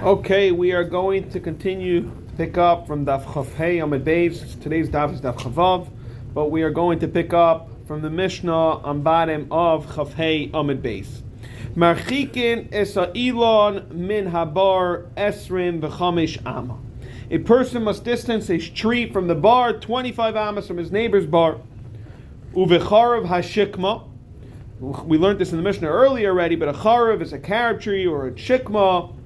Okay, we are going to continue to pick up from Daf Chav Hey Amud Beis. Today's Daf is Daf Chavav, but we are going to pick up from the Mishnah on bottom of Chav Hey Amud Beis. Marchikin esa ilon min habar esrim v'chamish ama. A person must distance a tree from the bar 25 amas from his neighbor's bar. Uvecharav hashikma. We learned this in the Mishnah earlier already, but a charav is a carob tree or a shikma.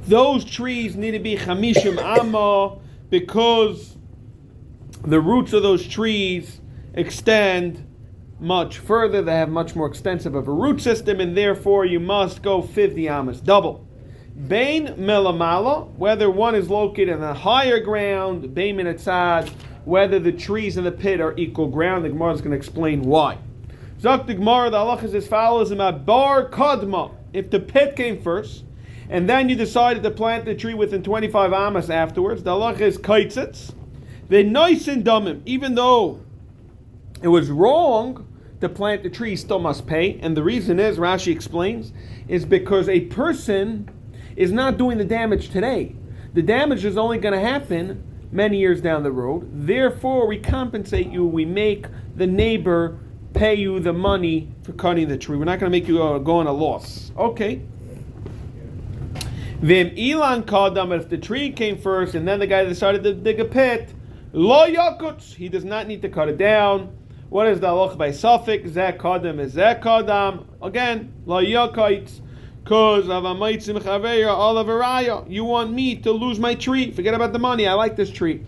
Those trees need to be chamishim amma because the roots of those trees extend much further. They have much more extensive of a root system, and therefore you must go 50 amas, double. Bain melamala, whether one is located in a higher ground, bain min atzad, whether the trees in the pit are equal ground. The Gemara is going to explain why. Zok the Gemara, the halach is as follows: in bar kadma, if the pit came first, and then you decided to plant the tree within 25 amas afterwards, the halach is kaitzitz. The nice and dumim, even though it was wrong to plant the tree, still must pay. And the reason is, Rashi explains, is because a person is not doing the damage today. The damage is only going to happen many years down the road. Therefore, we compensate you. We make the neighbor pay you the money for cutting the tree. We're not going to make you go on a loss. Okay. Vim Ilan Kadam, if the tree came first and then the guy decided to dig a pit, Lo Yakutz, he does not need to cut it down. What is the halach by suffix? Zeh Kadam is Zeh Kadam. Again, Lo Yakutz, because of a Maitzim Chaveya, Olavaraya. You want me to lose my tree. Forget about the money. I like this tree.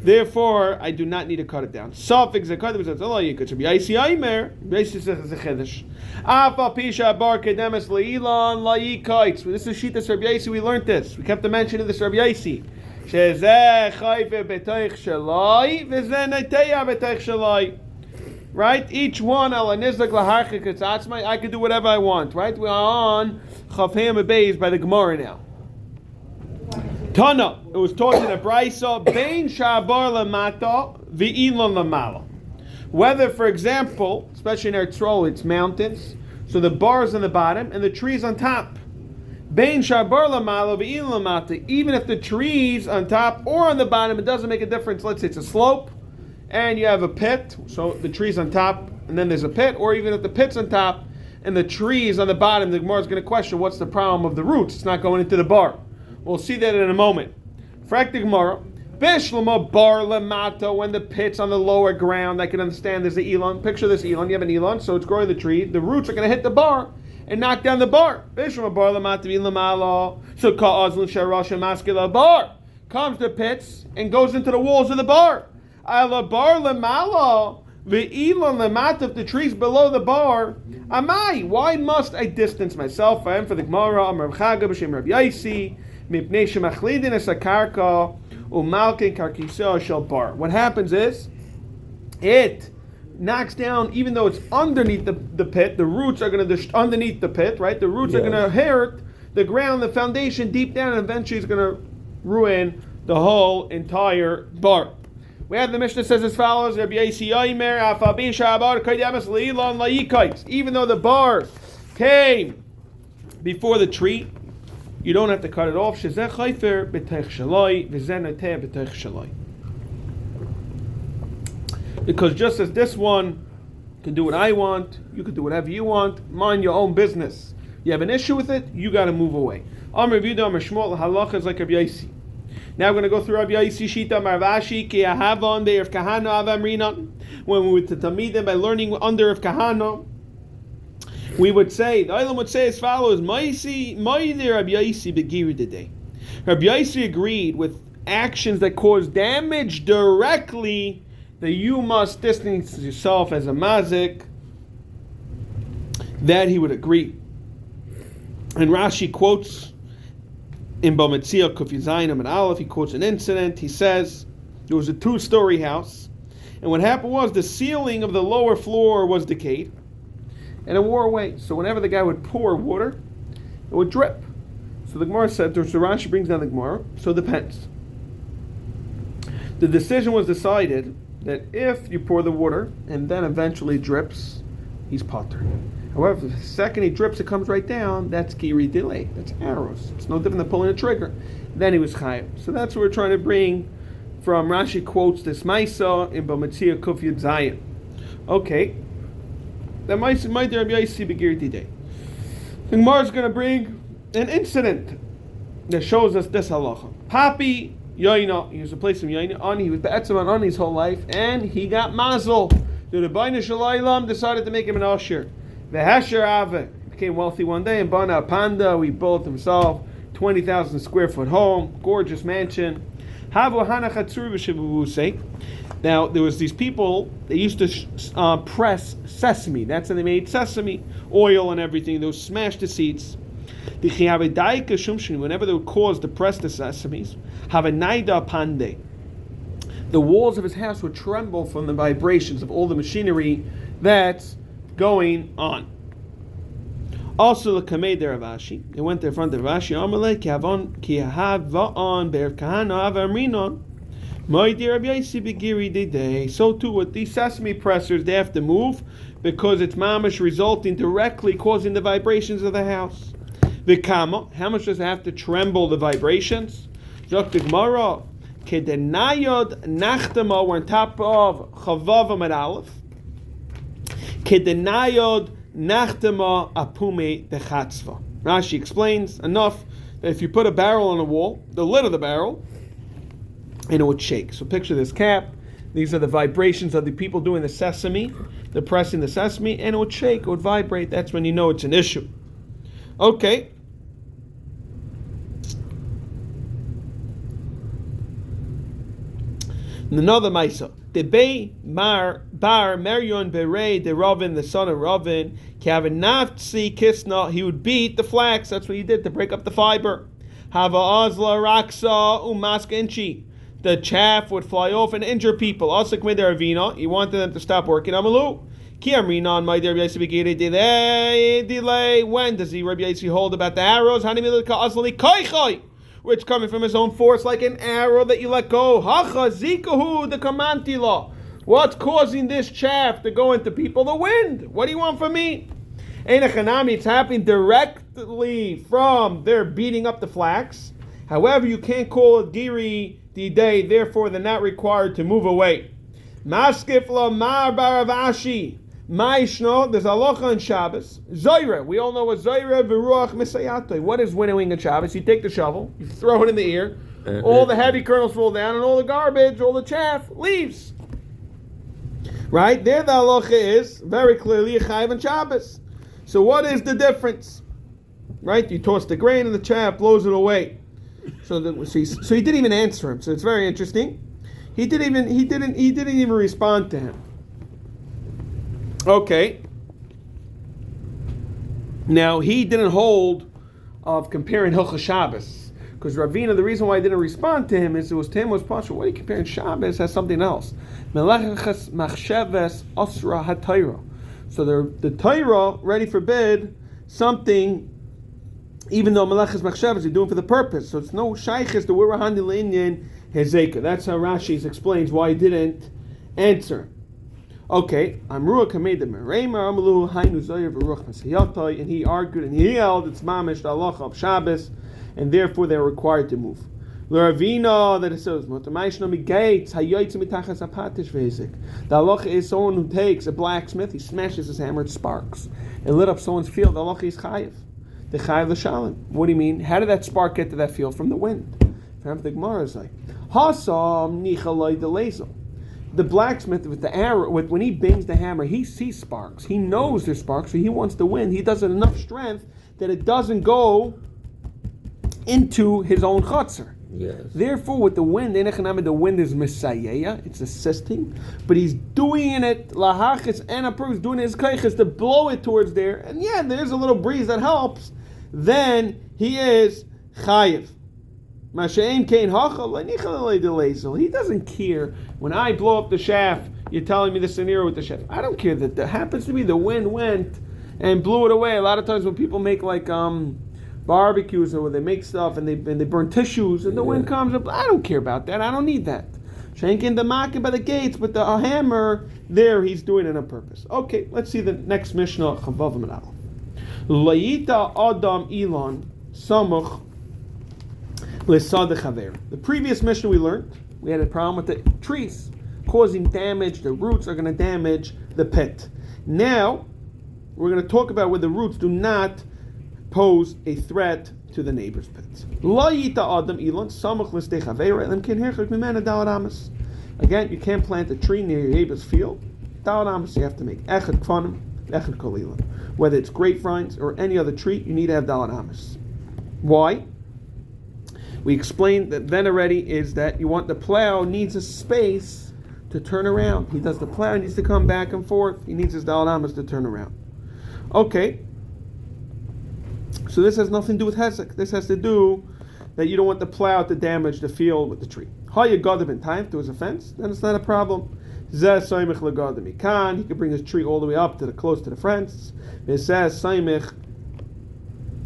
Therefore, I do not need to cut it down. Suffix Zeh Kadam is Lo Yakutz. Yaisi Aimer, Yaisi is a Chedesh. Afa Pisha Bar Kedemes Leilan Layikaitz. This is Shitas Rabbi Yaisi. We learned this. We kept mentioning this Rabbi Yaisi. Shezeh Chayve B'Teich Shalai V'Zeh Neteya B'Teich Shalai. Right? Each one I can do whatever I want. Right? We are on Chav Hey Amud Beis by the Gemara now. Tana. It was taught in a Brisa. Bein Shabar Lamata V'Ilon Lamala. Whether, for example, especially in Eretz Yisrael, it's mountains, so the bar is on the bottom and the trees on top. Bein shabar lamala v'ilon lamata. Even if the trees on top or on the bottom, it doesn't make a difference. Let's say it's a slope and you have a pit, so the tree's on top and then there's a pit, or even if the pit's on top and the trees on the bottom, the Gemara is going to question what's the problem of the roots. It's not going into the bar. We'll see that in a moment. Frak the Gemara. Bishlama bar lamata, when the pit's on the lower ground, I can understand there's an elon. Picture this elon. You have an elon, so it's growing the tree. The roots are going to hit the bar and knock down the bar. Bishlama bar lamata v'lamala. So ka'azlun sharasha maskila bar comes the pits and goes into the walls of the bar. Ala bar lamala v'elon lamata. If the tree's below the bar, amai. Why must I distance myself? I am for the Gemara. Amar Chaga b'shem Rabbi Yaisi mipnei shemachlidin es akarka. What happens is, it knocks down, even though it's underneath the pit, the roots are going to, underneath the pit, right? The roots are going to hurt the ground, the foundation deep down, and eventually it's going to ruin the whole entire bar. We have the Mishnah says as follows, even though the bar came before the tree, you don't have to cut it off. Because just as this one can do what I want, you can do whatever you want. Mind your own business. You have an issue with it, you got to move away. Now we're going to go through Rabbi Yaisi Shita Marvashi Ki Ahavon Be'er Kahana Avamrina. When we were to Talmidim by learning under of Kahana, we would say, the Olam would say as follows, Maisi Rabbi Yaisi Begiri today. Rabbi Yaisi agreed with actions that cause damage directly that you must distance yourself as a mazik, that he would agree. And Rashi quotes in Bamitzia Kuf Yizayim and Aleph, he quotes an incident. He says there was a 2-story house, and what happened was the ceiling of the lower floor was decayed, and it wore away. So whenever the guy would pour water, it would drip. So the Gemara said, so Rashi brings down the Gemara, so it depends. The decision was decided that if you pour the water and then eventually drips, he's potter. However, the second he drips, it comes right down. That's giri delay. That's arrows. It's no different than pulling a trigger. Then he was chayav. So that's what we're trying to bring from Rashi quotes this Maisa in Bamatzia Kuf Yud Zayin. Okay. The Maisa might there be begiri delay. The Gemara is going to bring an incident that shows us this halacha. Papi Yoina, he was a place of Yoina, Ani, he was be'etzim on Ani his whole life, and he got mazel. The Rebbeinu Shalaylam decided to make him an usher. The Hesher Ave became wealthy one day, and bought a panda. He built himself 20,000 square foot home, gorgeous mansion. Now there was these people, they used to press sesame. That's how they made sesame oil and everything. They would smash the seeds. Whenever they would cause to press the sesames, have a naida pande. The walls of his house would tremble from the vibrations of all the machinery that's going on. Also, the kamei de Ravashi, they went in front of Ravashi. Amalek ki havon ber kahana avamrinon. My dear Rabbi Yossi begiri day. So too with these sesame pressers, they have to move because it's mamish resulting directly causing the vibrations of the house. Vikama, how much does it have to tremble the vibrations? Dr. Gemara, kedenayod nachtama, we're on top of Chavav Amad Aleph. Kedenayod nachtama apume dechatzva. Rashi explains enough that if you put a barrel on a wall, the lid of the barrel, and it would shake. So picture this cap. These are the vibrations of the people doing the sesame. They're pressing the sesame, and it would shake, it would vibrate. That's when you know it's an issue. Okay. Another Maisa. The Bei Bar Meryon Berei de Ravin, the son of Ravin, Kavanavtsi Kisna, he would beat the flax. That's what he did to break up the fiber. Hava Azla Raksa Umaska Inchi. The chaff would fly off and injure people. Also, Ravina, he wanted them to stop working. Amalu. Delay. When does he Rabbi Yossi hold about the arrows? Which coming from his own force like an arrow that you let go. The kamantila. What's causing this chaff to go into people? The wind. What do you want from me? It's happening directly from their beating up the flax. However, you can't call it giri day, therefore they're not required to move away. Maskifla mar baravashi. Ma'ishno, there's halacha on Shabbos. Zoyra, we all know what Zoyra v'ruach misayatoi. What is winnowing on Shabbos? You take the shovel, you throw it in the air, all the heavy kernels fall down, and all the garbage, all the chaff leaves. Right? There the halacha is very clearly a chayiv on Shabbos. So what is the difference? Right? You toss the grain and the chaff blows it away. So he didn't even answer him. So it's very interesting. He didn't even respond to him. Okay. Now he didn't hold of comparing Hilchah Shabbos, because Ravina, the reason why he didn't respond to him is it was to him was partial. What are you comparing Shabbos as something else? Melechas machsheves osra hatayra. So the Torah already forbid something, even though Melechas machsheves you're doing for the purpose. So it's no shaykhis the we're handling in hezeka. That's how Rashi explains why he didn't answer. Okay, Amrua Kamei de Merema Amalu Hainu Zoyer V'Ruch Masiyatoi, and he argued and he held it's mamish the halacha of Shabbos, and therefore they're required to move. L'Ravina that it says Motamayishno Migates Hayoytz Mitachas Apatish Vezik. The halacha is someone who takes a blacksmith, he smashes his hammer, it sparks, and lit up someone's field. The halacha is chayiv, the chayiv l'shalim. What do you mean? How did that spark get to that field from the wind? The Gemara is like Hasam Nichaloi Delezel. The blacksmith with the arrow, when he bangs the hammer, he sees sparks. He knows there's sparks, so he wants the wind. He does it enough strength that it doesn't go into his own chutzner. Yes. Therefore, with the wind, the wind is misayeya, it's assisting, but he's doing it lahachis and a person doing his kaiches to blow it towards there. And yeah, there's a little breeze that helps. Then he is chayiv. He doesn't care when I blow up the shaft. You're telling me the scenario with the shaft. I don't care that happens to be the wind went and blew it away. A lot of times when people make like barbecues or where they make stuff and they burn tissues and the wind comes up, I don't care about that. I don't need that. Shankin the market by the gates with the hammer, there he's doing it on purpose. Okay, let's see the next Mishnah. Chavav Menal. Layita Adam Elon Samuch Lesad Chaver. The previous Mishnah we learned, we had a problem with the trees causing damage. The roots are going to damage the pit. Now, we're going to talk about where the roots do not pose a threat to the neighbor's pits. Again, you can't plant a tree near your neighbor's field. You have to make echad kfanim, echad kol ilan. Whether it's grapevines or any other tree, you need to have dalad amas. Why? We explained that then already is that you want the plow needs a space to turn around. He does the plow, needs to come back and forth. He needs his dalad amas to turn around. Okay. So this has nothing to do with hezek. This has to do that you don't want the plow to damage the field with the tree. If there was a fence, then it's not a problem. He could bring his tree all the way up to close to the fence. It says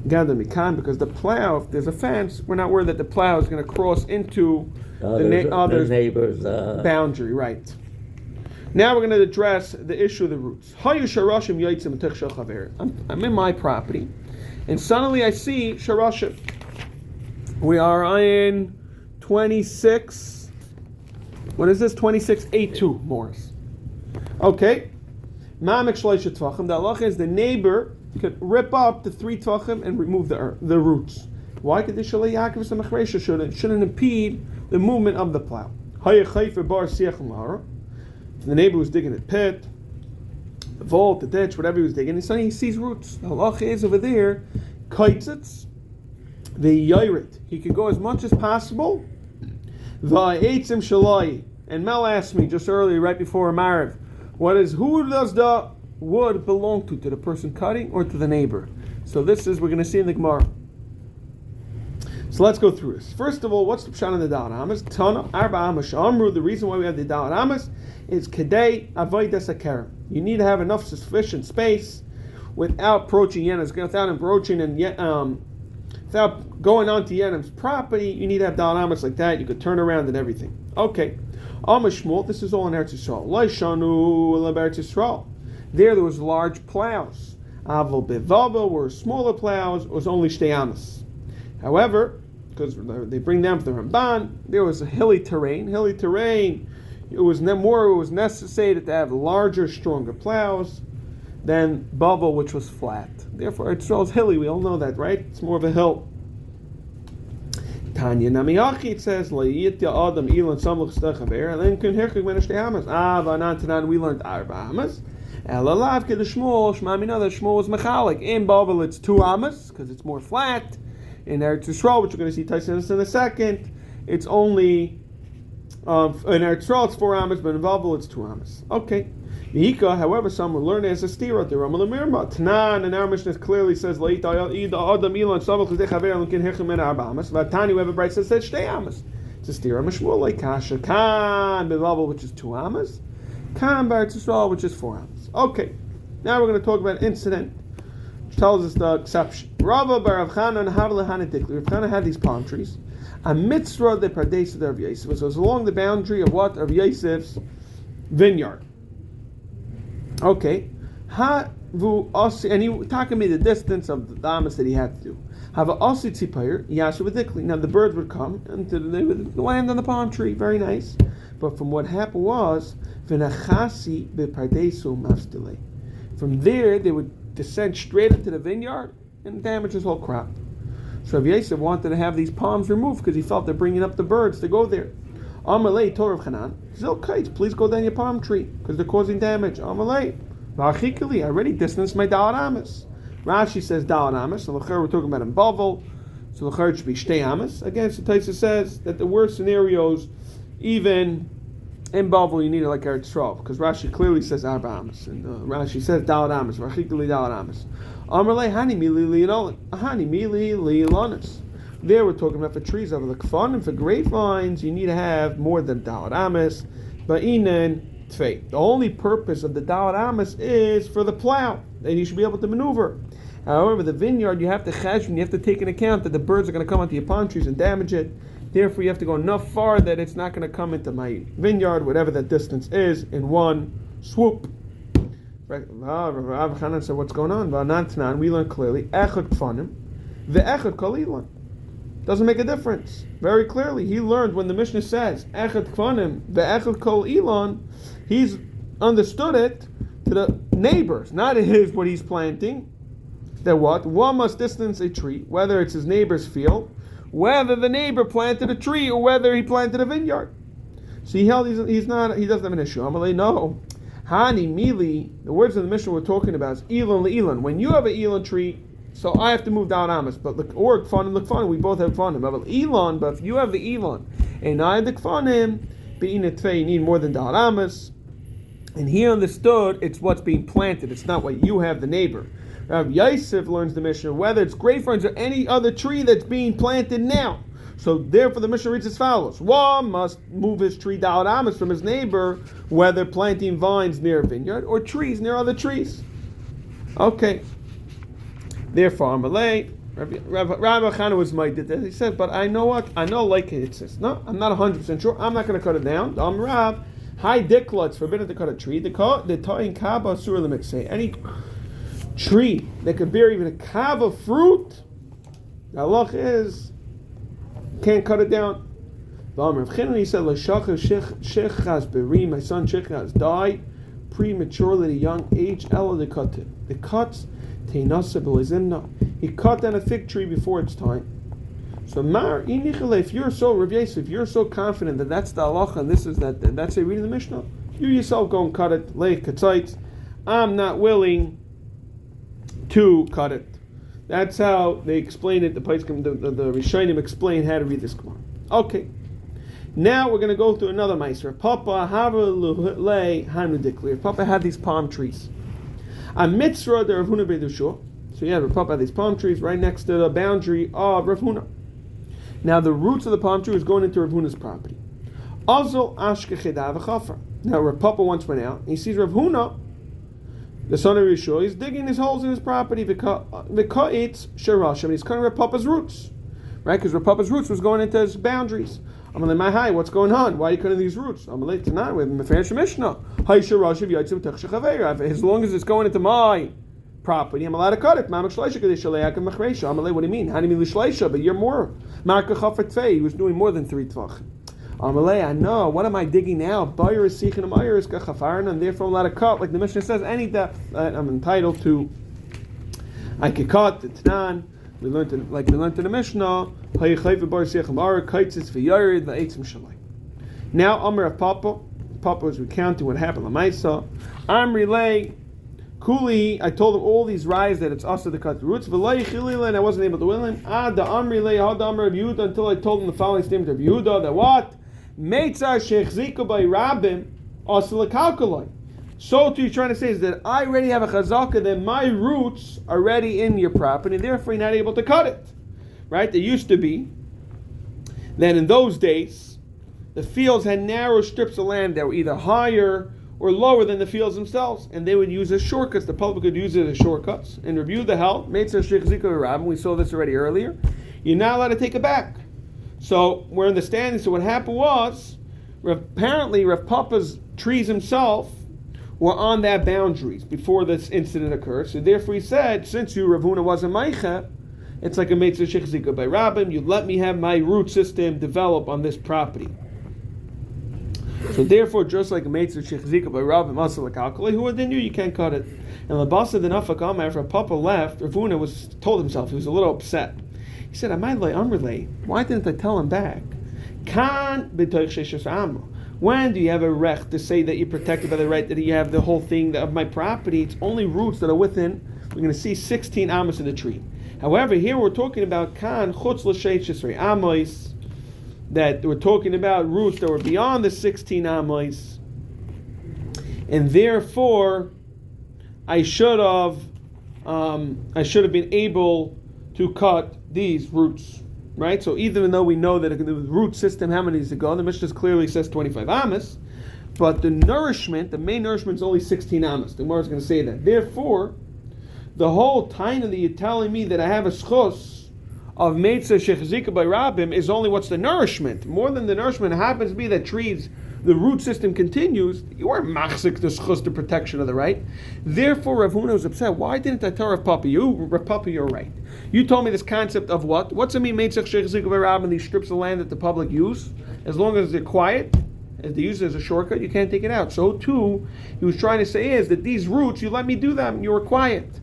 because the plow, if there's a fence, we're not worried that the plow is going to cross into the neighbor's boundary, right? Now we're going to address the issue of the roots. I'm in my property, and suddenly I see sharashim. We are in 26. What is this? 26:8:2 Morris. Okay. The halacha is the neighbor could rip up the 3 tvachim and remove the roots. Why could the shalei Yaakov shouldn't impede the movement of the plow? The neighbor was digging a pit, the vault, the ditch, whatever he was digging, and suddenly he sees roots. The halacha is over there, kaitzitz, the yairit. He could go as much as possible. Va'etzim shalai. And Mel asked me just earlier, right before Amarav, who does the wood belong to the person cutting or to the neighbor? So this is, we're going to see in the Gemara. So let's go through this. First of all, what's the pshat on the dalad amas? Tana arba amas amru. The reason why we have the dalad amas is kedei avodas hakerem. You need to have enough sufficient space without approaching Yenem's, without approaching and without going onto Yenem's property. You need to have dalad amas like that. You could turn around and everything. Okay. Amashmul. This is all in Eretz Yisrael. Laishanu Eretz Yisrael. There was large plows. Avol bevavil were smaller plows. It was only shtei amas. However, because they bring down for the Ramban, there was a hilly terrain. It was necessary to have larger, stronger plows than Bavel, which was flat. Therefore, Yisrael is hilly. We all know that, right? It's more of a hill. Tanya Namiachi, it says, Adam Ilan Samluch Stachaver, and then Kunherkig Menashtei Amas. Vanantanan, we learned Arba Amas. Elalav Ke the Shmuel, Shmamina, that Shmuel was Mechalik. In Bavel, it's 2 Amas, because it's more flat. In Eretz Yisrael, which we're going to see Tyson in a second, it's only in Eretz Yisrael it's 4 amas, but in Bavel it's 2 amas. Okay. Yika, however, some will learn it as a stira. The Ramal Mirma Tanan and our Mishnah clearly says Leita Adam Ilan Samach Chaver and Kin Hechem and Arba Amas. Vatani, we have a bright says Shtei Amas. It's a stira. Mishmul like Kasha Kan Bavel, which is 2 amas. Kan Eretz Yisrael, which is 4 amas. Okay. Now we're going to talk about an incident which tells us the exception. Rava bar Rav Chanan Havlehana Dikli. Rav Chanan had these palm trees. A mitzvah de pardes of Rav Yosef. So it's along the boundary of what? Of Yosef's vineyard. Okay. And he talking me the distance of the damas that he had to do. Have a osi tzipayir yashu v'dikli. Now the birds would come and they would land on the palm tree. Very nice. But from what happened was v'nachasi bepardesu mafdile. From there they would descend straight into the vineyard and damage his whole crop. So Rav Yosef wanted to have these palms removed because he felt they're bringing up the birds to go there. Amalei Torah of Hanan, Zilkait, please go down your palm tree because they're causing damage. Amalei, Vachikali, I already distanced my Dalad Amas. Rashi says Dalad Amas, and we're talking about in Bavel, so it should be Shtei Amas. Again, so Taisa says that the worst scenarios, even in Bavel, you need it like Eretz Yisrael because Rashi clearly says Arba Amas, and Rashi says Dalad Amas, Vachikali Dalad Amas. Amalei Hani Mili Lilanis. There we're talking about for trees of the kfan, and for grapevines you need to have more than dalad amas, ba'inen tfei. The only purpose of the dalad amas is for the plow, and you should be able to maneuver. However, the vineyard you have to cheshbon, you have to take into account that the birds are going to come onto your palm trees and damage it. Therefore, you have to go enough far that it's not going to come into my vineyard, whatever that distance is, in one swoop. Rav Chanan said, what's going on? We learn clearly, echad kfanim, ve'echad kol ilan. Doesn't make a difference. Very clearly, he learned when the Mishnah says, echad kfanim, ve'echad kol ilan, he's understood it to the neighbors, not his, what he's planting. That what? One must distance a tree, whether it's his neighbor's field, whether the neighbor planted a tree, or whether he planted a vineyard. So he held he doesn't have an issue. Amalei, no. Hani mili, the words of the Mishnah we're talking about is Elon le'Elon. When you have an Elon tree, so I have to move down Amos, but or Kfanim, we both have Kfanim. But Elon, but if you have the Elon, and I have the Kfanim, being a Tvei, you need more than down Amos. And he understood it's what's being planted, it's not what you have, the neighbor. Rav Yosef learns the Mishnah, whether it's grapevines or any other tree that's being planted now. So therefore the Mishnah reads as follows. One must move his tree down Amos from his neighbor, whether planting vines near a vineyard or trees near other trees. Okay. Therefore, Amalei, Rabbi Chana was mighty. He said, but I know what? I know like it says. No, I'm not 100% sure. I'm not going to cut it down. Rav, high dikla, it's forbidden to cut a tree. The ta'in kaba sur lemikse. Any tree that could bear even a kava fruit, the halach is, can't cut it down. He said, my son Shechaz died prematurely at a young age. The cuts, he cut down a fig tree before its time. So if you're so Rav Yosef, if you're so confident that that's the halacha and this is that's a reading the Mishnah, you yourself go and cut it. Lei katzait. I'm not willing to cut it. That's how they explain it. The Rishonim explain how to read this Gemara. Okay. Now we're going to go through another meiser. Papa Papa had these palm trees. A mitzvah the Rav Huna B'Dusho. So yeah, Papa had these palm trees right next to the boundary of Rav Huna. Now the roots of the palm tree was going into Rav Huna's property. Azul ashkecheda v'chafar. Now Rav Papa once went out and he sees Rav Huna, the son of Yeshua, he's digging his holes in his property because sherash, and he's cutting Rav Papa's roots, right? Because Rav Papa's roots was going into his boundaries. I'm like, my hi, what's going on? Why are you cutting these roots? I'm like, tonight with Meferish Mishnah. Hi sherash of yaitzu t'chshech haveira. As long as it's going into my property, I'm allowed to cut it. Mamak shleisha kadei shaleyak and machreisha. I'm like, what do you mean? How do you mean shleisha? But you're more. Marka chafar tvei. He was doing more than 3 tvachim. I know. What am I digging now? Bayer is seeking a Bayer is kachafaran, and therefore I'm allowed to cut. Like the Mishnah says, any depth I'm entitled to. I can cut. It's done. We learned in the Mishnah. Now Amr of Papa. Papa was recounting what happened. Lamaisa. I'm relay. Kuli. I told him all these rise that it's also to cut the roots. And I wasn't able to win him. The Amr relay. Had Amr of Yehuda until I told him the following statement of Yehuda that what. Meitzar shechzika by Rabbim oselakalkaloi. So what you're trying to say is that I already have a chazaka that my roots are already in your property, and therefore you're not able to cut it. Right? There used to be that in those days the fields had narrow strips of land that were either higher or lower than the fields themselves, and they would use as shortcuts. The public would use it as shortcuts and review the help. Meitzar shechzika by Rabbim. We saw this already earlier. You're not allowed to take it back. So we're understanding. So what happened was, apparently Rav Papa's trees himself were on that boundaries before this incident occurred. So therefore he said, since you Rav Huna wasn't meicha, it's like a meitzah shechzika by Rabbim. You let me have my root system develop on this property. So therefore, just like a meitzah shechzika by Rabbim, asal l'kalkalei, who within you can't cut it. And labasa the nafak amar, after Papa left, Rav Huna told himself he was a little upset. He said, why didn't I tell him back? When do you have a rech to say that you're protected by the right that you have the whole thing of my property? It's only roots that are within. We're going to see 16 amos in the tree. However, here we're talking about kan chutz l'sheish amos, that we're talking about roots that were beyond the 16 amos, and therefore I should have been able to cut these roots, right? So even though we know that the root system, how many does it go? The Mishnah clearly says 25 amos, but the main nourishment is only 16 amos. The Gemara is going to say that. Therefore, the whole time that you're telling me that I have a schos of Meitzah Shechazika by Rabbim is only what's the nourishment. More than the nourishment, it happens to be that trees, the root system continues. You are machzik the schus, the protection of the right. Therefore, Rav Huna was upset. Why didn't I tell Rav Papa? Rav Papa, you're right. You told me this concept of what? What's it mean, Meitzah Shechazika by Rabbim, these strips of land that the public use? As long as they're quiet, as they use it as a shortcut, you can't take it out. So too, he was trying to say is that these roots, you let me do them, you were quiet.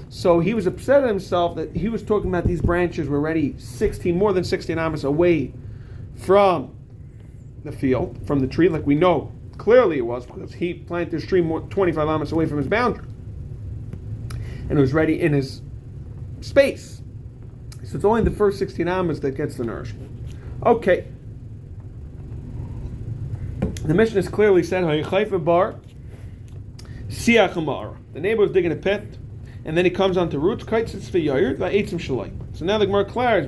So he was upset at himself that he was talking about these branches were already more than 16 amas away from the field, from the tree, like we know clearly it was, because he planted his tree 25 amas away from his boundary. And it was ready in his space. So it's only the first 16 amas that gets the nourishment. Okay. The Mishnah is clearly said, bar, the neighbor was digging a pit, and then he comes onto roots. So now the Gemara declares,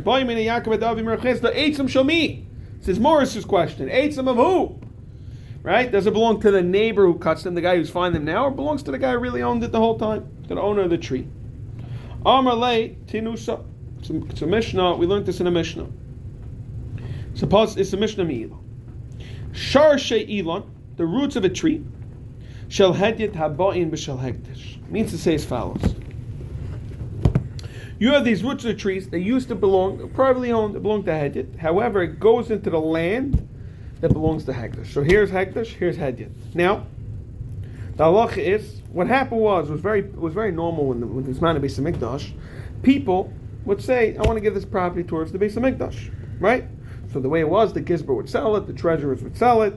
this is Morris's question. Eitzim of who? Right? Does it belong to the neighbor who cuts them, the guy who's finding them now, or belongs to the guy who really owned it the whole time, to the owner of the tree? Amar tinusa. It's a Mishnah. We learned this in a Mishnah. Suppose it's a Mishnah Me'ilah. Shar she'ilon, the roots of a tree, shel hedyet haba'in b'shel hekdesh. Means to say as follows. You have these roots of trees, they used to belong, privately owned, they belong to Hedyet. However, it goes into the land that belongs to Hekdesh. So here's Hekdesh, here's Hedyet. Now, the halacha is, what happened was very normal when this man of Beis Hamikdash, people would say, I want to give this property towards the Beis Hamikdash, right? So the way it was, the Gizber would sell it, the treasurers would sell it,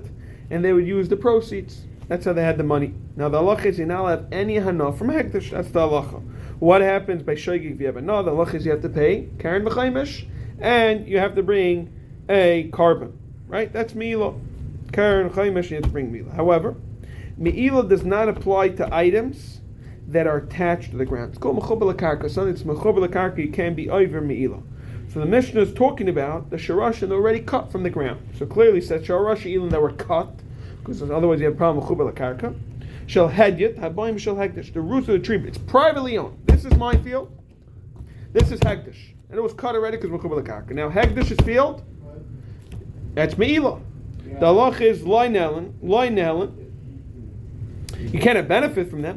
and they would use the proceeds. That's how they had the money. Now the halacha is you now have any hana from Hekdesh. That's the halacha. What happens by shoygig if you have another? The halacha is you have to pay karen v'chaimish, and you have to bring a carbon. Right? That's me'ilah. Karen v'chaimish, you have to bring me'ilah. However, me'ilah does not apply to items that are attached to the ground. It's called mechubel l'karka. Something that's mechubel l'karka, you can be over me'ilah. So the Mishnah is talking about the sharashim that are already cut from the ground. So clearly says sharashim that were cut, because otherwise you have a problem with chubel karka. Shel hedyet habayim shel hekdesh. The roots of the tree, it's privately owned. This is my field. This is hekdesh, and it was cut already because of chubel karka. Now hekdesh's field, that's me'ilah. The halach is loy nelen. You cannot benefit from that.